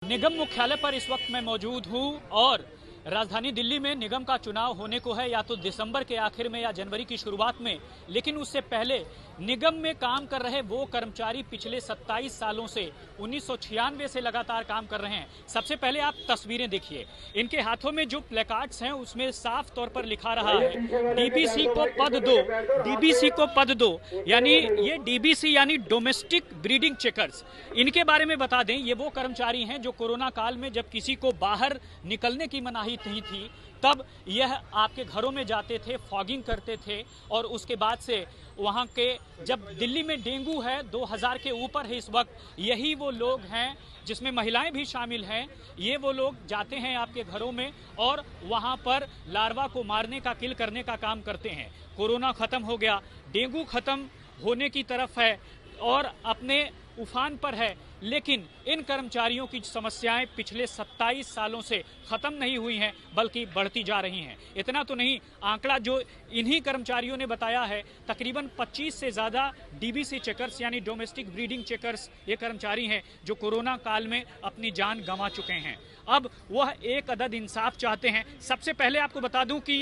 निगम मुख्यालय पर इस वक्त मैं मौजूद हूं और राजधानी दिल्ली में निगम का चुनाव होने को है, या तो दिसंबर के आखिर में या जनवरी की शुरुआत में। लेकिन उससे पहले निगम में काम कर रहे वो कर्मचारी पिछले 27 सालों से 1996 से लगातार काम कर रहे हैं। सबसे पहले आप तस्वीरें देखिए, इनके हाथों में जो प्लेकार्ड्स हैं उसमें साफ तौर पर लिखा रहा है डीबीसी को पद दो, डीबीसी को पद दो। यानी ये डीबीसी यानी डोमेस्टिक ब्रीडिंग चेकर्स। इनके बारे में बता दें, ये वो कर्मचारी हैं जो कोरोना काल में जब किसी को बाहर निकलने की मनाही नहीं थी तब यह आपके घरों में जाते थे, फॉगिंग करते थे और उसके बाद से वहां के, जब दिल्ली में डेंगू है 2000 के ऊपर है इस वक्त, यही वो लोग हैं जिसमें महिलाएं भी शामिल हैं। ये वो लोग जाते हैं आपके घरों में और वहां पर लार्वा को मारने का, किल करने का काम करते हैं। कोरोना खत्म हो गया, डेंगू खत्म होने की तरफ है और अपने उफान पर है, लेकिन इन कर्मचारियों की समस्याएं पिछले 27 सालों से खत्म नहीं हुई हैं बल्कि बढ़ती जा रही हैं। इतना तो नहीं, आंकड़ा जो इन्हीं कर्मचारियों ने बताया है, तकरीबन 25 से ज़्यादा डीबीसी चेकर्स यानी डोमेस्टिक ब्रीडिंग चेकर्स ये कर्मचारी हैं जो कोरोना काल में अपनी जान गंवा चुके हैं। अब वह एक अदद इंसाफ चाहते हैं। सबसे पहले आपको बता दूं कि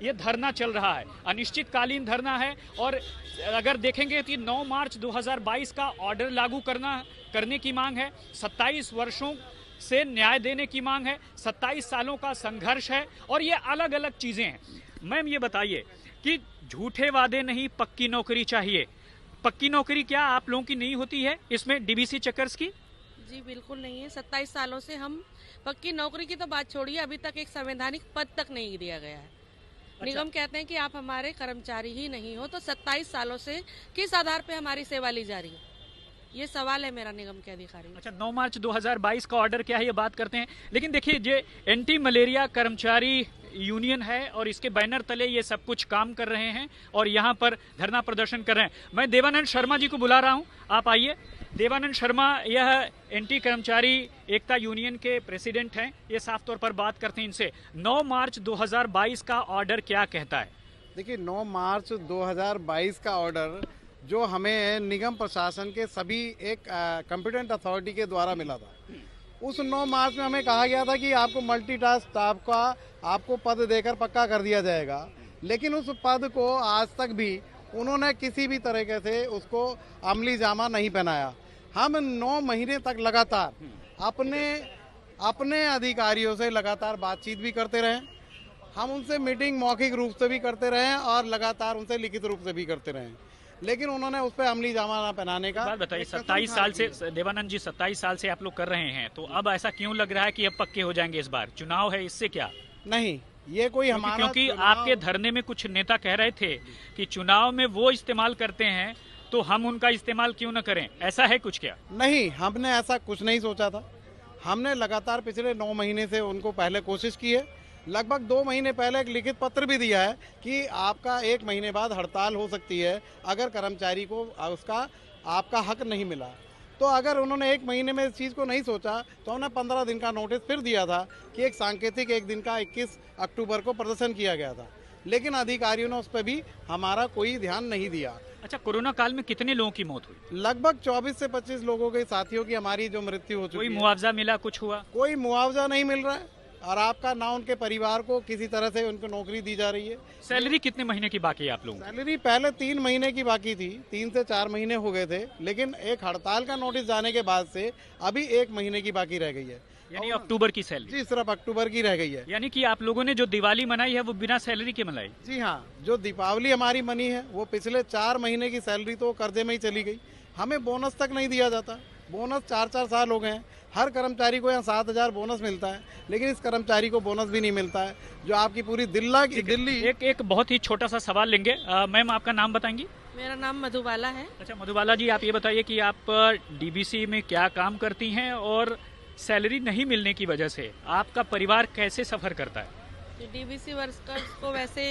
ये धरना चल रहा है, अनिश्चितकालीन धरना है और अगर देखेंगे कि 9 मार्च 2022 का ऑर्डर लागू करने की मांग है, 27 वर्षों से न्याय देने की मांग है, 27 सालों का संघर्ष है और ये अलग अलग चीजें हैं। मैम ये बताइए कि झूठे वादे नहीं, पक्की नौकरी चाहिए। पक्की नौकरी क्या आप लोगों की नहीं होती है इसमें डीबीसी चेकर्स की? जी बिल्कुल नहीं है। 27 सालों से हम, पक्की नौकरी की तो बात छोड़िए, अभी तक एक संवैधानिक पद तक नहीं दिया गया है। अच्छा। निगम कहते हैं कि आप हमारे कर्मचारी ही नहीं हो, तो 27 सालों से किस आधार पे हमारी सेवा ली जा रही है, ये सवाल है मेरा निगम के अधिकारी। अच्छा, 9 मार्च 2022 का ऑर्डर क्या है ये बात करते हैं, लेकिन देखिए ये एंटी मलेरिया कर्मचारी यूनियन है और इसके बैनर तले ये सब कुछ काम कर रहे हैं और यहाँ पर धरना प्रदर्शन कर रहे हैं। मैं देवानंद शर्मा जी को बुला रहा हूँ, आप आइए। देवानंद शर्मा यह एंटी कर्मचारी एकता यूनियन के प्रेसिडेंट हैं, ये साफ तौर पर बात करते हैं इनसे। 9 मार्च 2022 का ऑर्डर क्या कहता है? देखिए, 9 मार्च 2022 का ऑर्डर जो हमें निगम प्रशासन के सभी एक कॉम्पिटेंट अथॉरिटी के द्वारा मिला था, उस 9 मार्च में हमें कहा गया था कि आपको मल्टीटास्क स्टाफ का आपको पद देकर पक्का कर दिया जाएगा। लेकिन उस पद को आज तक भी उन्होंने किसी भी तरीके से उसको अमली जामा नहीं पहनाया। हम 9 महीने तक लगातार अपने अधिकारियों से लगातार बातचीत भी करते रहे, हम उनसे मीटिंग मौखिक रूप से भी करते रहे और लगातार उनसे लिखित रूप से भी करते रहे, लेकिन उन्होंने उस पर अमली जामा ना पहनाने का। बात बताइए, 27 साल से देवानंद जी 27 साल से आप लोग कर रहे हैं, तो अब ऐसा क्यों लग रहा है कि अब पक्के हो जाएंगे? इस बार चुनाव है, इससे क्या? नहीं, ये कोई हमारा, क्योंकि आपके धरने में कुछ नेता कह रहे थे कि चुनाव में वो इस्तेमाल करते हैं तो हम उनका इस्तेमाल क्यों न करें, ऐसा है कुछ क्या? नहीं, हमने ऐसा कुछ नहीं सोचा था। हमने लगातार पिछले 9 महीने से उनको पहले कोशिश की है। लगभग 2 महीने पहले एक लिखित पत्र भी दिया है कि आपका 1 महीने बाद हड़ताल हो सकती है अगर कर्मचारी को उसका आपका हक नहीं मिला। तो अगर उन्होंने 1 महीने में इस चीज़ को नहीं सोचा तो उन्होंने 15 दिन का नोटिस फिर दिया था कि एक सांकेतिक 1 दिन का 21 अक्टूबर को प्रदर्शन किया गया था, लेकिन अधिकारियों ने उस पर भी हमारा कोई ध्यान नहीं दिया। अच्छा, कोरोना काल में कितने लोगों की मौत हुई? लगभग 24 से 25 लोगों के साथियों की हमारी जो मृत्यु हो चुकी है। कोई मुआवजा मिला, कुछ हुआ? कोई मुआवजा नहीं मिल रहा है और आपका ना उनके परिवार को किसी तरह से उनको नौकरी दी जा रही है। सैलरी कितने महीने की बाकी है आप लोगों? सैलरी पहले 3 महीने की बाकी थी, 3 से 4 महीने हो गए थे, लेकिन एक हड़ताल का नोटिस जाने के बाद से अभी 1 महीने की बाकी रह गई है। यानी अक्टूबर की सैलरी? जी, सिर्फ अक्टूबर की रह गई है। यानी कि आप लोगों ने जो दिवाली मनाई है वो बिना सैलरी के मनाई? जी हाँ, जो दीपावली हमारी मनी है वो पिछले 4 महीने की सैलरी तो कर्जे में ही चली गई। हमें बोनस तक नहीं दिया जाता। बोनस 4-4 साल हो गए हैं। हर कर्मचारी को यहाँ 7,000 बोनस मिलता है, लेकिन इस कर्मचारी को बोनस भी नहीं मिलता है, जो आपकी पूरी दिल्ली। एक बहुत ही छोटा सा सवाल लेंगे। मैम, आपका नाम बताएंगी? मेरा नाम मधुबाला है। अच्छा मधुबाला जी, आप ये बताइए कि आप डीबीसी में क्या काम करती हैं और सैलरी नहीं मिलने की वजह से आपका परिवार कैसे सफर करता है? डीबीसी वर्कर्स को वैसे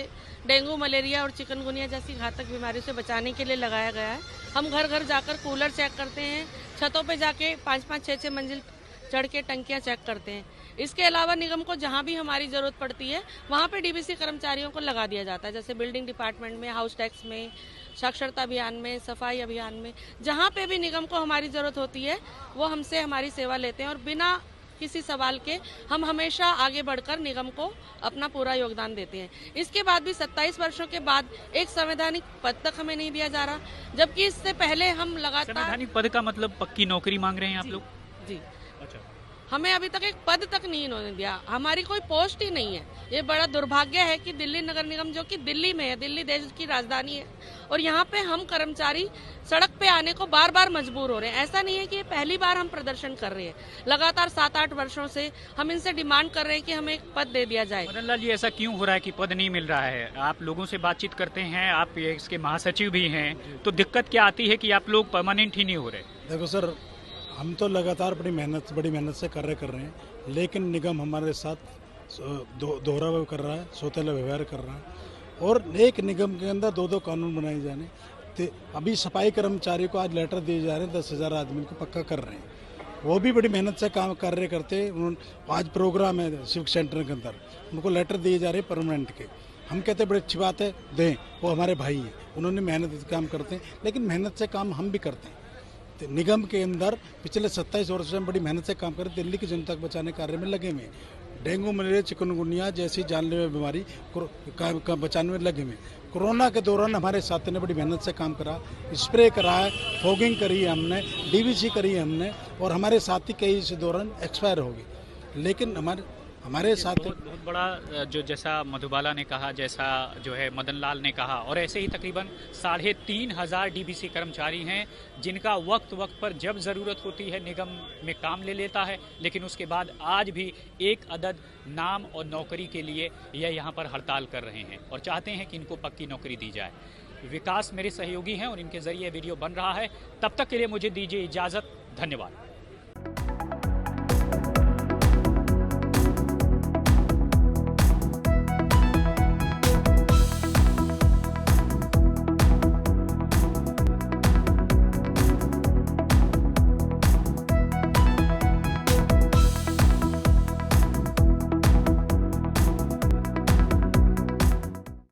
डेंगू, मलेरिया और चिकनगुनिया जैसी घातक बीमारियों से बचाने के लिए लगाया गया है। हम घर घर जाकर कूलर चेक करते हैं, छतों पे जाके 5-5, 6-6 मंजिल चढ़ के टंकियां चेक करते हैं। इसके अलावा निगम को जहां भी हमारी जरूरत पड़ती है वहां पे डीबीसी कर्मचारियों को लगा दिया जाता है, जैसे बिल्डिंग डिपार्टमेंट में, हाउस टैक्स में, साक्षरता अभियान में, सफाई अभियान में। जहां पे भी निगम को हमारी जरूरत होती है वो हमसे हमारी सेवा लेते हैं और बिना किसी सवाल के हम हमेशा आगे बढ़कर निगम को अपना पूरा योगदान देते हैं। इसके बाद भी 27 वर्षों के बाद एक संवैधानिक पद तक हमें नहीं दिया जा रहा, जबकि इससे पहले हम लगातार संवैधानिक पद का मतलब पक्की नौकरी मांग रहे हैं आप लोग? जी, अच्छा, हमें अभी तक एक पद तक नहीं इन्होंने दिया, हमारी कोई पोस्ट ही नहीं है। ये बड़ा दुर्भाग्य है कि दिल्ली नगर निगम जो कि दिल्ली में है, दिल्ली देश की राजधानी है, और यहाँ पे हम कर्मचारी सड़क पे आने को बार बार मजबूर हो रहे हैं। ऐसा नहीं है कि ये पहली बार हम प्रदर्शन कर रहे हैं, लगातार 7-8 वर्षों से हम इनसे डिमांड कर रहे हैं कि हमें एक पद दे दिया जाए। मदन लाल जी, ऐसा क्यों हो रहा है कि पद नहीं मिल रहा है? आप लोगों से बातचीत करते हैं, आप इसके महासचिव भी हैं, तो दिक्कत क्या आती है कि आप लोग परमानेंट ही नहीं हो रहे? देखो सर, हम तो लगातार बड़ी मेहनत से कर रहे हैं, लेकिन निगम हमारे साथ दोहरा व्यवहार कर रहा है, सौतेला व्यवहार कर रहा है, और एक निगम के अंदर 2-2 कानून बनाए जाने। तो अभी सफाई कर्मचारियों को आज लेटर दिए जा रहे हैं, 10,000 आदमी को पक्का कर रहे हैं, वो भी बड़ी मेहनत से काम करते हैं। उन्होंने आज प्रोग्राम है सिविक सेंटर के अंदर, उनको लेटर दिए जा रहे हैं परमानेंट के। हम कहते हैं बड़ी अच्छी बात है, दें, वो हमारे भाई हैं, उन्होंने मेहनत से काम करते हैं, लेकिन मेहनत से काम हम भी करते हैं। तो निगम के अंदर पिछले 27 वर्ष से हम बड़ी मेहनत से काम कर दिल्ली की जनता को बचाने कार्य में लगे हुए हैं। डेंगू, मलेरिया, चिकनगुनिया जैसी जानलेवा बीमारी का बचाने में लगे हुए। कोरोना के दौरान हमारे साथी ने बड़ी मेहनत से काम करा, स्प्रे करा है, फॉगिंग करी है हमने, डीवीसी करी है हमने, और हमारे साथी कई इस दौरान एक्सपायर हो गए। लेकिन हमारे साथ बहुत बड़ा जो जैसा मधुबाला ने कहा, जैसा जो है मदन लाल ने कहा, और ऐसे ही तकरीबन 3,500 डीबीसी कर्मचारी हैं जिनका वक्त पर जब ज़रूरत होती है निगम में काम ले लेता है, लेकिन उसके बाद आज भी एक अदद नाम और नौकरी के लिए यह यहाँ पर हड़ताल कर रहे हैं और चाहते हैं कि इनको पक्की नौकरी दी जाए। विकास मेरे सहयोगी हैं और इनके ज़रिए वीडियो बन रहा है। तब तक के लिए मुझे दीजिए इजाज़त। धन्यवाद।